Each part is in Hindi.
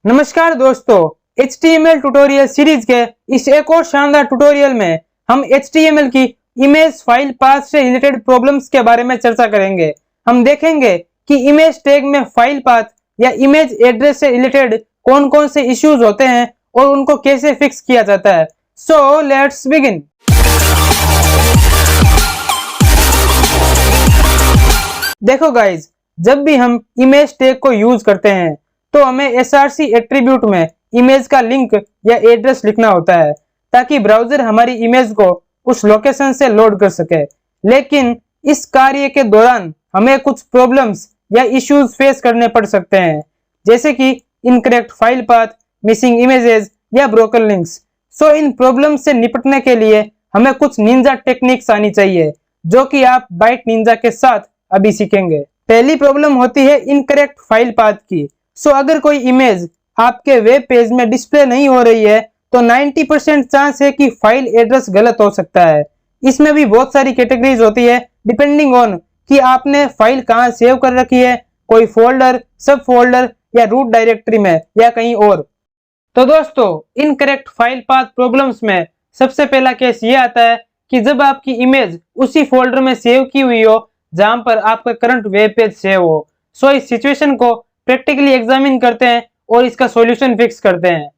नमस्कार दोस्तों, HTML ट्यूटोरियल सीरीज के इस एक और शानदार ट्यूटोरियल में हम HTML की इमेज फाइल पाथ से रिलेटेड प्रॉब्लम्स के बारे में चर्चा करेंगे। हम देखेंगे कि इमेज टैग में फाइल पाथ या इमेज एड्रेस से रिलेटेड कौन-कौन से इश्यूज होते हैं और उनको कैसे फिक्स किया जाता है। So let's begin. देखो गाइज, जब भी हम इमेज टैग को यूज करते हैं तो हमें src एट्रीब्यूट में इमेज का लिंक या एड्रेस लिखना होता है ताकि ब्राउजर हमारी इमेज को उस लोकेशन से लोड कर सके। लेकिन इस कार्य के दौरान हमें कुछ प्रॉब्लम्स या इश्यूज फेस करने पड़ सकते हैं, जैसे कि incorrect file path, missing images या ब्रोकन लिंक्स। सो इन प्रॉब्लम्स से निपटने के लिए हमें कुछ निंजा टेक्निक्स आनी चाहिए, जो कि आप बाइट निंजा के साथ अभी सीखेंगे। पहली प्रॉब्लम होती है इनकरेक्ट फाइल पाथ की। सो अगर कोई इमेज आपके वेब पेज में डिस्प्ले नहीं हो रही है तो 90% चांस है कि फाइल एड्रेस गलत हो सकता है। इसमें भी बहुत सारी कैटेगरीज होती है डिपेंडिंग ऑन कि आपने फाइल कहाँ सेव कर रखी है, कोई फोल्डर, सब फोल्डर या रूट डायरेक्टरी में या कहीं और। तो दोस्तों, इनकरेक्ट फाइल पाथ प्रॉब्लम्स में सबसे पहला केस ये आता है कि जब आपकी इमेज उसी फोल्डर में सेव की हुई हो जहां पर आपका करंट वेब पेज सेव हो। सो इस सिचुएशन को प्रैक्टिकली एग्जामिन करते हैं और इसका सॉल्यूशन फिक्स करते हैं।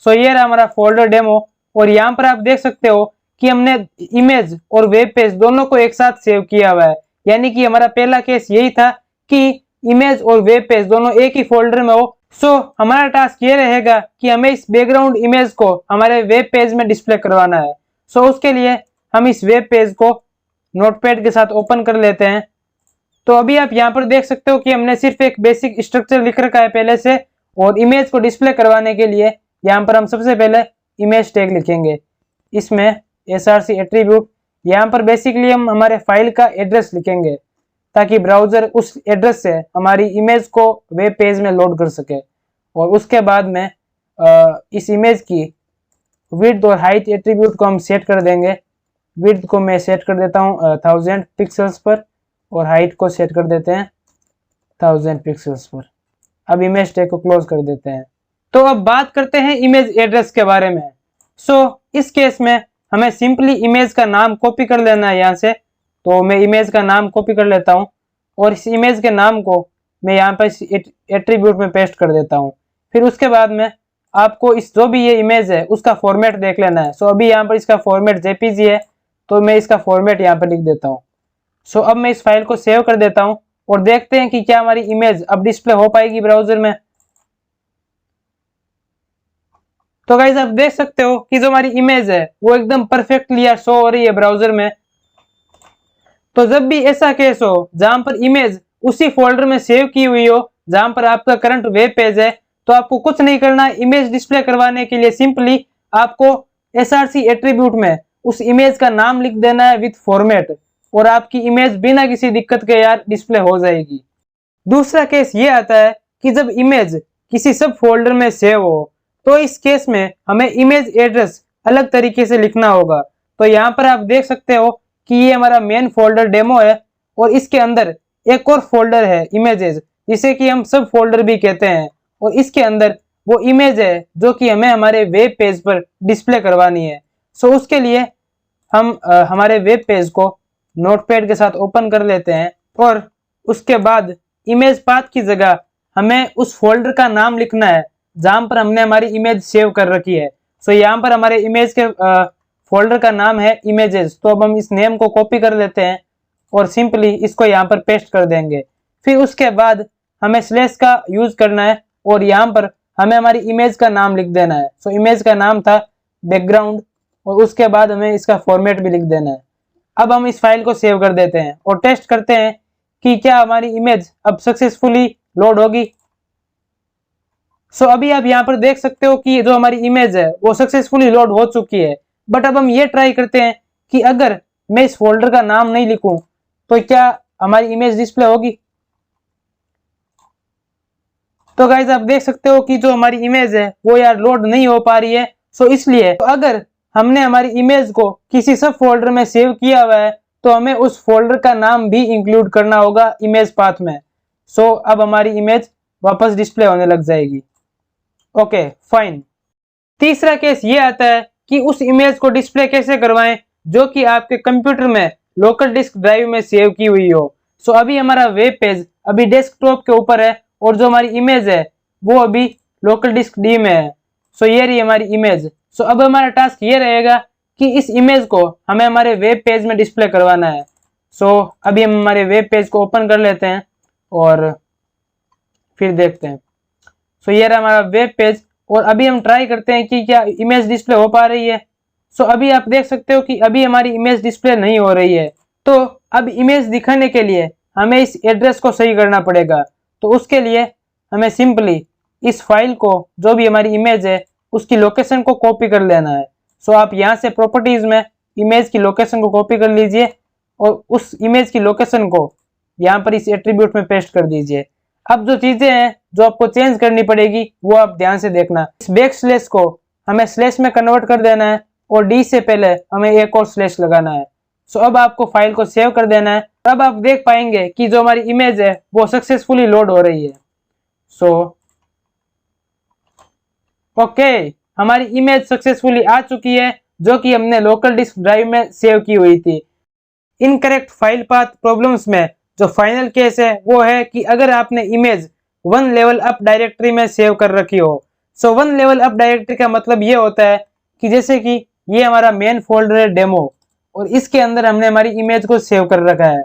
सो ये रहा हमारा फोल्डर डेमो और यहाँ पर आप देख सकते हो कि हमने इमेज और वेब पेज दोनों को एक साथ सेव किया हुआ है। यानी कि हमारा पहला केस यही था कि इमेज और वेब पेज दोनों एक ही फोल्डर में हो। सो हमारा टास्क ये रहेगा कि हमें इस बैकग्राउंड इमेज को हमारे वेब पेज में डिस्प्ले करवाना है। सो उसके लिए हम इस वेब पेज को नोटपैड के साथ ओपन कर लेते हैं। तो अभी आप यहाँ पर देख सकते हो कि हमने सिर्फ एक बेसिक स्ट्रक्चर लिख रखा है पहले से, और इमेज को डिस्प्ले करवाने के लिए यहाँ पर हम सबसे पहले इमेज टैग लिखेंगे। इसमें src एट्रीब्यूट, यहाँ पर बेसिकली हम हमारे फाइल का एड्रेस लिखेंगे ताकि ब्राउजर उस एड्रेस से हमारी इमेज को वेब पेज में लोड कर सके। और उसके बाद में इस इमेज की विड्थ और हाइट एट्रीब्यूट को हम सेट कर देंगे। विड्थ को मैं सेट कर देता हूँ 1000 पिक्सल्स पर और हाइट को सेट कर देते हैं 1000 पिक्सल्स पर। अब इमेज टैग को क्लोज कर देते हैं। तो अब बात करते हैं इमेज एड्रेस के बारे में। सो इस केस में हमें सिंपली इमेज का नाम कॉपी कर लेना है यहाँ से। तो मैं इमेज का नाम कॉपी कर लेता हूँ और इस इमेज के नाम को मैं यहाँ पर एट्रीब्यूट में पेस्ट कर देता हूँ। फिर उसके बाद में आपको इस जो भी ये इमेज है उसका फॉर्मेट देख लेना है। सो अभी यहाँ पर इसका फॉर्मेट जेपीजी है, तो मैं इसका फॉर्मेट यहाँ पर लिख देता हूँ। सो अब मैं इस फाइल को सेव कर देता हूँ और देखते हैं कि क्या हमारी इमेज अब डिस्प्ले हो पाएगी ब्राउजर में। तो गाइस, आप देख सकते हो कि जो हमारी इमेज है वो एकदम परफेक्टली शो हो रही है ब्राउजर में। तो जब भी ऐसा केस हो जहां पर इमेज उसी फोल्डर में सेव की हुई हो जहां पर आपका करंट वेब पेज है, तो आपको कुछ नहीं करना। इमेज डिस्प्ले करवाने के लिए सिंपली आपको src एट्रीब्यूट में उस इमेज का नाम लिख देना है विथ फॉर्मेट, और आपकी इमेज बिना किसी दिक्कत के यार डिस्प्ले हो जाएगी। दूसरा केस ये आता है कि जब इमेज किसी सब फोल्डर में सेव हो, तो इस केस में हमें इमेज एड्रेस अलग तरीके से लिखना होगा। तो यहाँ पर आप देख सकते हो कि ये हमारा मेन फोल्डर डेमो है और इसके अंदर एक और फोल्डर है इमेजेस, जिसे कि हम सब फोल्डर भी कहते हैं, और इसके अंदर वो इमेज है जो कि हमें हमारे वेब पेज पर डिस्प्ले करवानी है। सो उसके लिए हम हमारे वेब पेज को नोटपैड के साथ ओपन कर लेते हैं और उसके बाद इमेज पाथ की जगह हमें उस फोल्डर का नाम लिखना है जहां पर हमने हमारी इमेज सेव कर रखी है। सो यहाँ पर हमारे इमेज के फोल्डर का नाम है इमेजेस। तो अब हम इस नेम को कॉपी कर लेते हैं और सिंपली इसको यहाँ पर पेस्ट कर देंगे। फिर उसके बाद हमें स्लैश का यूज करना है और यहाँ पर हमें हमारी इमेज का नाम लिख देना है। सो इमेज का नाम था बैकग्राउंड और उसके बाद हमें इसका फॉर्मेट भी लिख देना है। अब हम इस फाइल को सेव कर देते हैं और टेस्ट करते हैं कि क्या हमारी इमेज अब सक्सेसफुली लोड होगी। सो अभी आप यहाँ पर देख सकते हो कि जो हमारी इमेज है वो सक्सेसफुली लोड हो चुकी है। बट अब हम ये ट्राई करते हैं कि अगर मैं इस फोल्डर का नाम नहीं लिखूं तो क्या हमारी इमेज डिस्प्ले होगी। तो गाइज, आप देख सकते हो कि जो हमारी इमेज है वो यार लोड नहीं हो पा रही है। सो इसलिए तो अगर हमने हमारी इमेज को किसी सब फोल्डर में सेव किया हुआ है तो हमें उस फोल्डर का नाम भी इंक्लूड करना होगा इमेज पाथ में। सो अब हमारी इमेज वापस डिस्प्ले होने लग जाएगी। Okay fine. तीसरा केस ये आता है कि उस इमेज को डिस्प्ले कैसे करवाएं जो कि आपके कंप्यूटर में लोकल डिस्क ड्राइव में सेव की हुई हो। सो अभी हमारा वेब पेज अभी डेस्कटॉप के ऊपर है और जो हमारी इमेज है वो अभी लोकल डिस्क डी में है। सो ये रही हमारी इमेज। सो अब हमारा टास्क ये रहेगा कि इस इमेज को हमें हमारे वेब पेज में डिस्प्ले करवाना है। सो अभी हम हमारे वेब पेज को ओपन कर लेते हैं और फिर देखते हैं। सो ये रहा हमारा वेब पेज और अभी हम ट्राई करते हैं कि क्या इमेज डिस्प्ले हो पा रही है। सो अभी आप देख सकते हो कि अभी हमारी इमेज डिस्प्ले नहीं हो रही है। तो अब इमेज दिखाने के लिए हमें इस एड्रेस को सही करना पड़ेगा। तो उसके लिए हमें सिंपली इस फाइल को, जो भी हमारी इमेज है, उसकी लोकेशन को कॉपी कर लेना है। सो आप यहाँ से प्रॉपर्टीज में इमेज की लोकेशन को कॉपी कर लीजिए और उस इमेज की लोकेशन को यहाँ पर इस एट्रीब्यूट में पेस्ट कर दीजिए। अब जो चीजें हैं जो आपको चेंज करनी पड़ेगी वो आप ध्यान से देखना। इस बैक स्लैश को हमें स्लैश में कन्वर्ट कर देना है और डी से पहले हमें एक और स्लैश लगाना है। सो अब आपको फाइल को सेव कर देना है। अब आप देख पाएंगे कि जो हमारी इमेज है वो सक्सेसफुली लोड हो रही है। सो ओके, हमारी इमेज सक्सेसफुली आ चुकी है जो कि हमने लोकल डिस्क ड्राइव में सेव की हुई थी। इनकरेक्ट फाइल पाथ प्रॉब्लम्स में जो फाइनल केस है वो है कि अगर आपने इमेज 1 लेवल अप डायरेक्टरी में सेव कर रखी हो। सो 1 लेवल अप डायरेक्टरी का मतलब ये होता है कि जैसे कि ये हमारा मेन फोल्डर है डेमो और इसके अंदर हमने हमारी इमेज को सेव कर रखा है,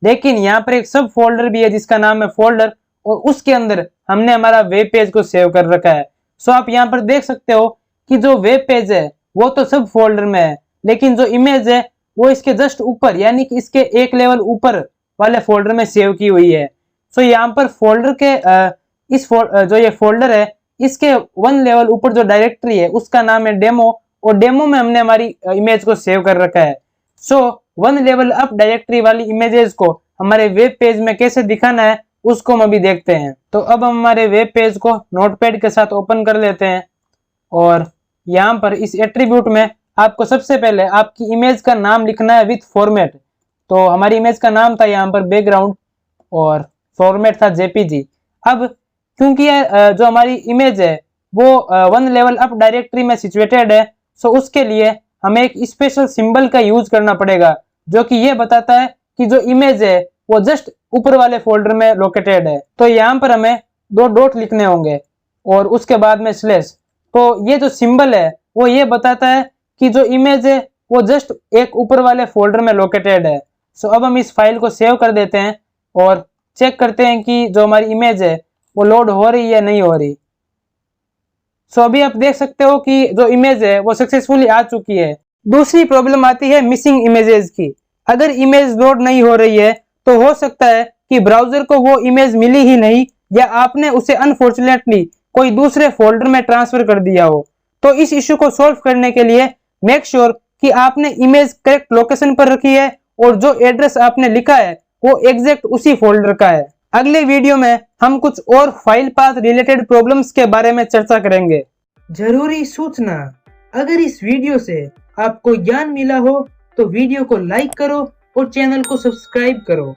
लेकिन यहाँ पर एक सब फोल्डर भी है जिसका नाम है फोल्डर और उसके अंदर हमने हमारा वेब पेज को सेव कर रखा है। सो आप यहाँ पर देख सकते हो कि जो वेब पेज है वो तो सब फोल्डर में है, लेकिन जो इमेज है वो इसके जस्ट ऊपर यानी कि इसके एक लेवल ऊपर वाले फोल्डर में सेव की हुई है। सो यहाँ पर फोल्डर के जो ये फोल्डर है इसके 1 लेवल ऊपर जो डायरेक्टरी है उसका नाम है डेमो और डेमो में हमने हमारी इमेज को सेव कर रखा है। सो 1 लेवल अप डायरेक्टरी वाली इमेजेस को हमारे वेब पेज में कैसे दिखाना है उसको हम अभी देखते हैं। तो अब हम हमारे वेब पेज को नोटपैड के साथ ओपन कर लेते हैं और यहाँ पर इस एट्रीब्यूट में आपको सबसे पहले आपकी इमेज का नाम लिखना है विथ फॉर्मेट। तो हमारी इमेज का नाम था यहाँ पर बैकग्राउंड और फॉर्मेट था जेपीजी। अब क्योंकि जो हमारी इमेज है वो 1 लेवल अप डायरेक्टरी में सिचुएटेड है, सो उसके लिए हमें एक स्पेशल सिंबल का यूज करना पड़ेगा जो कि ये बताता है कि जो इमेज है वो जस्ट ऊपर वाले फोल्डर में लोकेटेड है। तो यहाँ पर हमें 2 डॉट लिखने होंगे और उसके बाद में स्लैश। तो ये जो सिंबल है वो ये बताता है कि जो इमेज है वो जस्ट एक ऊपर वाले फोल्डर में लोकेटेड है। सो अब हम इस फाइल को सेव कर देते हैं और चेक करते हैं कि जो हमारी इमेज है वो लोड हो रही है नहीं हो रही। सो अभी आप देख सकते हो कि जो इमेज है वो सक्सेसफुली आ चुकी है। दूसरी प्रॉब्लम आती है मिसिंग इमेजेस की। अगर इमेज लोड नहीं हो रही है तो हो सकता है कि ब्राउजर को वो इमेज मिली ही नहीं या आपने उसे अनफॉर्चुनेटली कोई दूसरे फोल्डर में ट्रांसफर कर दिया हो। तो इस इश्यू को सॉल्व करने के लिए मेक श्योर कि आपने इमेज करेक्ट लोकेशन पर रखी है और जो एड्रेस आपने लिखा है वो एग्जैक्ट उसी फोल्डर का है। अगले वीडियो में हम कुछ और फाइल पाथ रिलेटेड प्रॉब्लम्स के बारे में चर्चा करेंगे। जरूरी सूचना, अगर इस वीडियो से आपको ज्ञान मिला हो तो वीडियो को लाइक करो और चैनल को सब्सक्राइब करो।